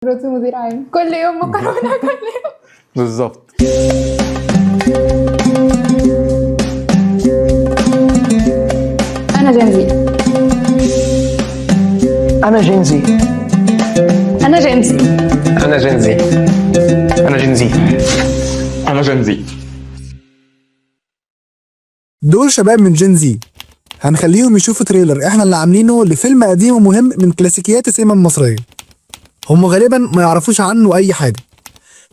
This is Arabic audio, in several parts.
مراتي مدير عام، كل يوم مكرونه كل يوم. بالظبط. انا جنزي. أنا جينزي. انا جنزي. أنا جينزي. أنا جينزي. أنا جينزي. دول شباب من جين زي، هنخليهم يشوفوا تريلر احنا اللي عاملينه لفيلم قديم ومهم من كلاسيكيات السينما المصرية. هم غالبا ما يعرفوش عنه اي حاجة.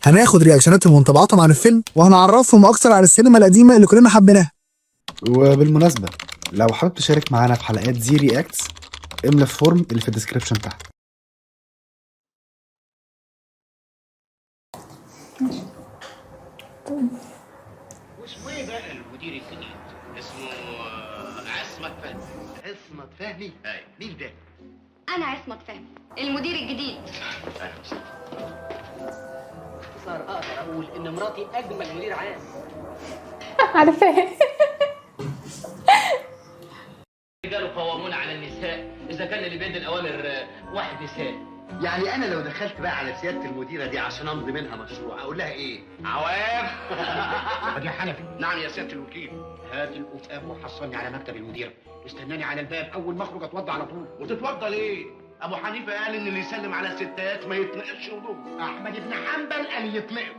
هناخد رياكشناتهم وانطباعاتهم عن الفيلم وهنعرفهم اكتر عن السينما القديمة اللي كلنا حبيناها. وبالمناسبة لو حابب تشارك معانا في حلقات زي رياكتس املى الفورم اللي في الديسكريبشن تحت. واسمه ايه بقى المدير الجديد؟ اسمه عصمت فهمي. عصمت فهمي؟ اي مين ده؟ أنا عصمت فهمي المدير الجديد. اهلا وسهلا. صار اقدر اقول ان مراتي اجمل مدير عام. عارفاه. الرجال قوامون على النساء اذا كان اللي بيد الاوامر واحد نساء. يعني انا لو دخلت بقى على سياده المديره دي عشان امضي منها مشروع اقول لها ايه؟ عوام. يا حنفي. نعم يا سياده الوكيل. هات القفقاف وحصلني على مكتب المديره، استناني على الباب، اول ما اخرج اتوضى على طول. وتتوضى ليه؟ ابو حنيفه قال ان اللي يسلم على الستات ما يتنقش هدومه. احمد بن حنبل قال يتنقل.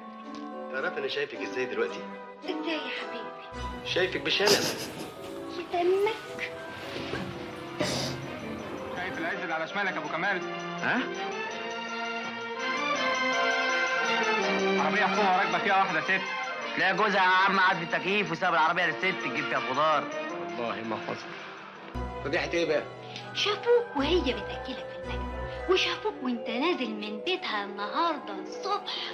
تعرف انا شايفك ازاي دلوقتي؟ ازاي يا حبيبي؟ شايفك بشنب. دمك. شايف العز اللي على شمالك يا أبو كمال؟ ها؟ عربية حكومة راكبة فيها واحدة ست. تلاقي جوزها يا عم قاعد في التكييف وساب العربيه للست تجيب فيها خضار. والله ما حصل. فضيحه ايه بقى؟ شافوك وهي بتأكلك في المكتب، وشافوك وانت نازل من بيتها النهارده الصبح.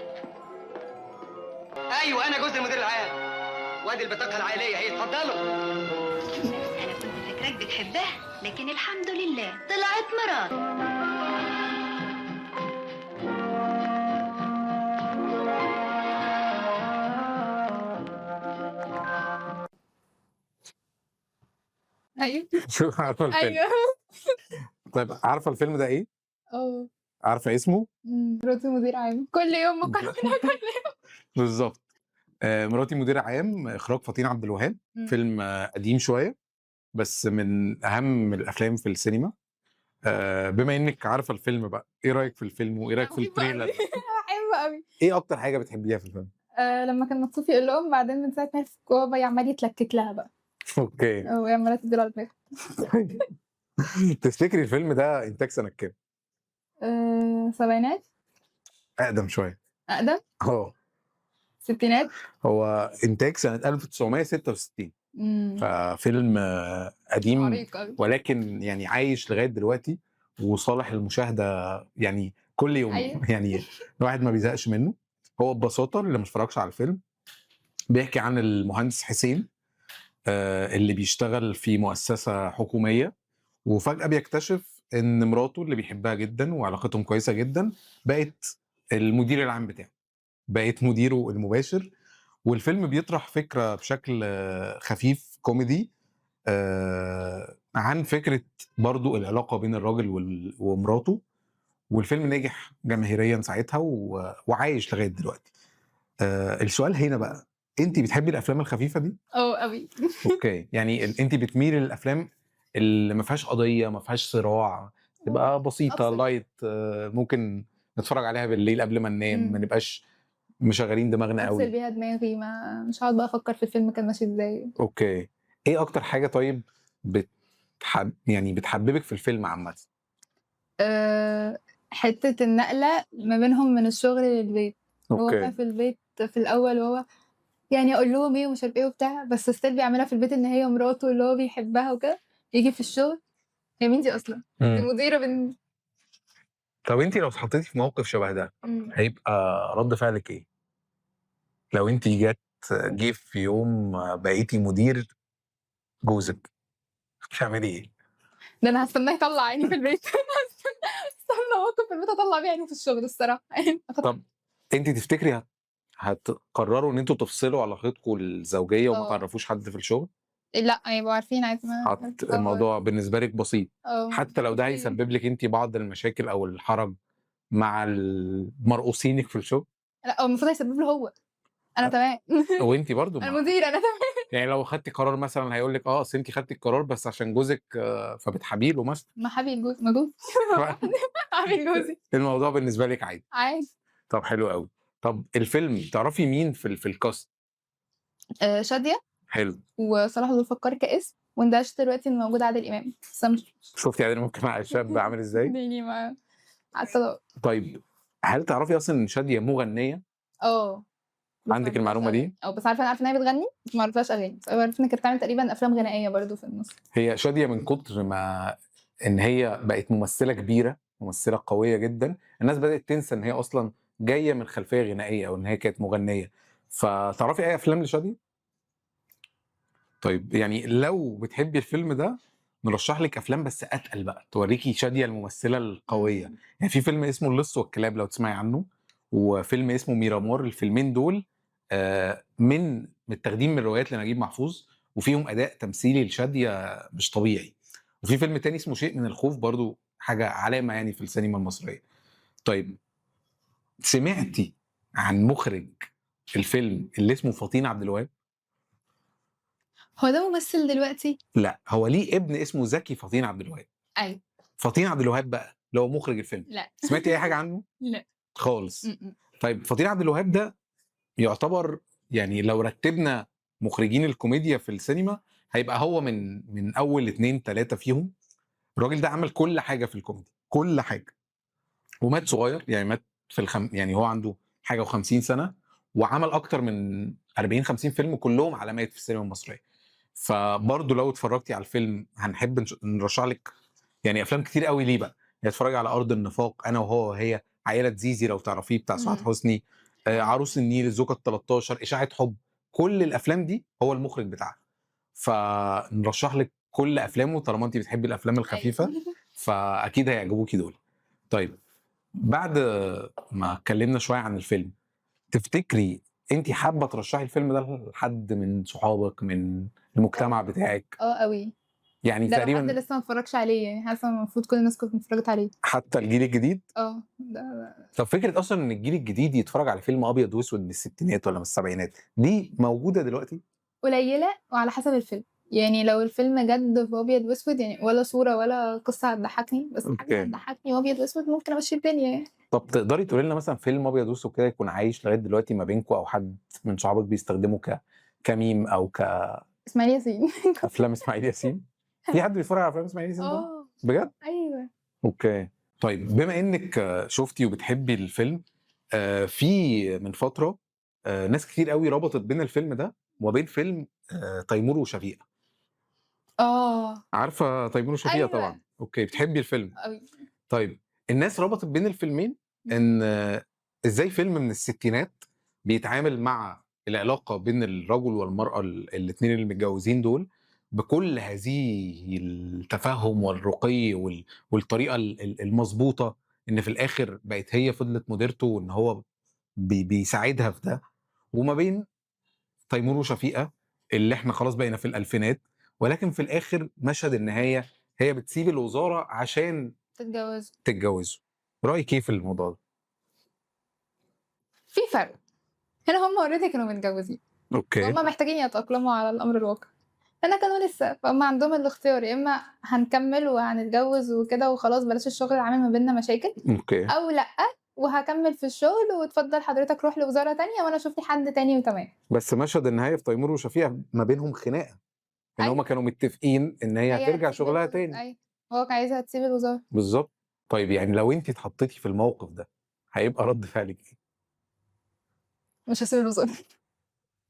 ايوه انا جوز المدير العام. وادي البطاقه العائليه اهي اتفضلوا. انا كنت فاكراك بتحبها، لكن الحمد لله طلعت مرات. ايوه شو عارفه الفيلم؟ ايوه. طيب عارفه الفيلم ده ايه؟ اه. عارفه اسمه؟ مراتي مدير عام، كل يوم مكرونه كل يوم. بالظبط. مراتي مدير عام، اخراج فطين عبد الوهاب. فيلم قديم شويه بس من اهم الافلام في السينما. بما انك عارفه الفيلم بقى، ايه رايك في الفيلم وايه رايك في التريلر؟ بحبه قوي. ايه اكتر حاجه بتحبيها في الفيلم؟ لما كان مكسوف يقول لهم، بعدين من ساعه ما عرف بابا عمال يتلكك لها بقى، اوكي. وهي عماله تديله على دماغها. تفتكري الفيلم ده انتاج سنه كام؟ سبعينات. اقدم شويه. اقدم. ستينات. هو انتاج سنه 1966. ففيلم قديم عريق أوي. ولكن يعني عايش لغايه دلوقتي وصالح للمشاهده يعني كل يوم. أيوة. يعني الواحد ما بيزهقش منه. هو ببساطه اللي ما اتفرجش على الفيلم بيحكي عن المهندس حسين اللي بيشتغل في مؤسسه حكوميه، وفجاه بيكتشف ان مراته اللي بيحبها جدا وعلاقتهم كويسه جدا بقت المدير العام بتاعه، بقت مديره المباشر. والفيلم بيطرح فكرة بشكل خفيف كوميدي عن فكرة برضو العلاقة بين الراجل ومراته. والفيلم نجح جماهيريا ساعتها وعايش لغاية دلوقتي. السؤال هنا بقى، انت بتحبي الافلام الخفيفة دي؟ قوي. اوكي، يعني انت بتميلي للافلام اللي ما فيهاش قضية، ما فيهاش صراع، تبقى بسيطة أبسط. لايت، ممكن نتفرج عليها بالليل قبل ما ننام، ما نبقاش مشغلين دماغنا افصل قوي. بيها دماغي، مش هقعد بقى افكر في الفيلم كان ماشي ازاي. اوكي. ايه اكتر حاجه طيب يعني بتحببك في الفيلم عامه؟ حته النقله ما بينهم من الشغل للبيت. هو اوكي. كان في البيت في الاول، وهو يعني اقول لهم ايه ومش عارف ايه وبتاع، بس ستيل بيعملها في البيت ان هي مراته اللي هو بيحبها وكده. يجي في الشغل، هي مين دي اصلا؟ دي مديره طب انت لو اتحطيتي في موقف شبه ده هيبقى رد فعلك ايه؟ لو انت جه في يوم بقيتي مدير جوزك هتعملي ايه؟ ده انا هستناه يطلع عيني في البيت. استنى موقف في البيت اطلع بيه عيني في الشغل الصراحه. طب انت تفتكري هتقرروا ان انتوا تفصلوا علاقتكم الزوجيه وما تعرفوش حد في الشغل؟ لا، يبقوا عارفين عادي. ما الموضوع بالنسبه لك بسيط، حتى لو ده هيسبب لك انت بعض المشاكل او الحرج مع المرؤوسينك في الشغل؟ لا هو المفروض هيسبب له هو، انا تمام. وانت برضو انا مدير، انا تمام. يعني لو خدتي قرار مثلا هيقول لك اصل انت خدتي القرار بس عشان جوزك فبتحابيه له مثلا. ما حبيبي الجوز، ما جوز. حبيبي جوزي الموضوع بالنسبه لك عادي. عادي. طب حلو قوي. طب الفيلم تعرفي مين في الكاست؟ شاديه حلو. وصلاح ذو الفقار كاسم، واندهشت دلوقتي ان موجود عادل امام، بس أنا مش شفتي عادل ممكن مع الشاب عامل ازاي؟ يعني ما عارفه. طيب هل تعرفي اصلا ان شاديه مغنيه؟ بس عندك ما المعلومه اعرفهاش دي؟ أغاني. بس عارفه ان هي بتغني، بس ما اعرفهاش اغاني، بس عارفه ان كانت بتعمل تقريبا افلام غنائيه برضو في النص. هي شاديه من كتر ما ان هي بقت ممثله كبيره، ممثله قويه جدا، الناس بدات تنسى ان هي اصلا جايه من خلفيه غنائيه او ان هي كانت مغنيه. فتعرفي اي افلام لشاديه؟ طيب يعني لو بتحبي الفيلم ده نرشح لك افلام بس اتقل بقى توريكي شاديه الممثله القويه. يعني في فيلم اسمه اللص والكلاب لو تسمعي عنه، وفيلم اسمه ميرامار. الفيلمين دول من متاخدين من روايات لنجيب محفوظ، وفيهم اداء تمثيلي لشاديه مش طبيعي. وفي فيلم تاني اسمه شيء من الخوف، برضو حاجه علامه يعني في السينما المصريه. طيب سمعتي عن مخرج الفيلم اللي اسمه فطين عبد الوهاب؟ هو ده ممثل دلوقتي؟ لا، هو ليه ابن اسمه زكي فطين عبد الوهاب. ايوه. فطين عبد الوهاب بقى اللي هو مخرج الفيلم، لا. سمعتي اي حاجه عنه؟ لا خالص. طيب فطين عبد الوهاب ده يعتبر يعني لو رتبنا مخرجين الكوميديا في السينما هيبقى هو من اول 2 3 فيهم. الراجل ده عمل كل حاجه في الكوميدي، كل حاجه، ومات صغير. يعني مات يعني هو عنده حاجه و50 سنه، وعمل اكتر من 40 50 فيلم كلهم علامات في السينما المصريه. فبرضه لو اتفرجتي على الفيلم هنحب نرشح لك يعني افلام كتير قوي ليه بقى. يعني اتفرجي على ارض النفاق، انا وهو وهي، عائله زيزي لو تعرفيه بتاع سعاد حسني، عروس النيل، الزوجه ال13، اشاعه حب. كل الافلام دي هو المخرج بتاعها. فنرشح لك كل افلامه طالما انت بتحبي الافلام الخفيفه، فاكيد هيعجبوكي دول. طيب بعد ما اتكلمنا شويه عن الفيلم، تفتكري انت حابه ترشحي الفيلم ده لحد من صحابك، من المجتمع بتاعك؟ قوي. يعني ده لو حد تقريبا لسه ما اتفرجش عليه، يعني حاسه المفروض كل الناس كانت اتفرجت عليه. حتى الجيل الجديد. ده طب فكره اصلا ان الجيل الجديد يتفرج على فيلم ابيض واسود من الستينات ولا من السبعينات دي موجوده دلوقتي؟ قليله وعلى حسب الفيلم. يعني لو الفيلم جد في ابيض واسود، يعني ولا صوره ولا قصه هتضحكني، بس حاجه هتضحكني وابيض واسود ممكن امشي الدنيا يعني. طب تقدري تقولي لنا مثلا فيلم ابيض واسود كده يكون عايش لغايه دلوقتي ما بينكم، او حد من صحابك بيستخدمه كميم او اسماعيل ياسين. افلام اسماعيل ياسين؟ في حد بيتفرج على افلام اسماعيل ياسين ده؟ بجد؟ ايوه. اوكي. طيب بما انك شفتي وبتحبي الفيلم، في من فتره ناس كتير قوي ربطت بين الفيلم ده وبين فيلم تيمور وشفيقة. عارفه تيمور وشفيقة؟ أيوة. طبعا. اوكي، بتحبي الفيلم قوي. طيب الناس ربطت بين الفيلمين ان ازاي فيلم من الستينات بيتعامل مع العلاقه بين الرجل والمراه الاثنين اللي متجوزين دول بكل هذه التفهم والرقي والطريقه المظبوطه، ان في الاخر بقت هي فضلت مديرته وان هو بيساعدها في ده. وما بين تيمور وشفيقة اللي احنا خلاص بقينا في الالفينات، ولكن في الاخر مشهد النهايه هي بتسيب الوزاره عشان تتجوزوا. رايك كيف في الموضوع ده؟ في فرق. هنا هم اوريدي كانوا متجوزين، اوكي، هم محتاجين يتأقلموا على الامر الواقع. هنا كانوا لسه، فهم عندهم الاختيار، يا اما هنكمل وهنتجوز وكده وخلاص بلاش الشغل عامل ما بيننا مشاكل، اوكي، او لا وهكمل في الشغل وتفضل حضرتك روح لوزاره تانية وانا اشوف لي حد تاني وتمام. بس مشهد النهايه في تيمور وشفيقة ما بينهم خناقه، ان هم كانوا متفقين ان هي هترجع شغلها تاني. ايوه، هو كان عايزها تسيب الوزاره بالظبط. طيب يعني لو انت اتحطيتي في الموقف ده هيبقى رد فعلك ايه؟ مش هسيب الوزاره.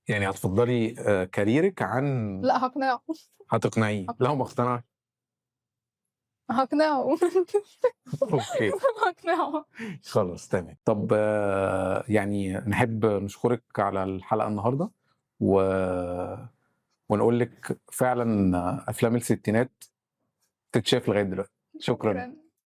يعني هتفضلي كاريرك عن؟ لا هقنعه. هتقنعيه؟ لا ما اقتنعش. هقنعه. اوكي هقنعه. خلاص تمام. طب يعني نحب نشكرك على الحلقه النهارده ونقول لك فعلا افلام الستينات تتشاف لغايه دلوقتي. شكرا.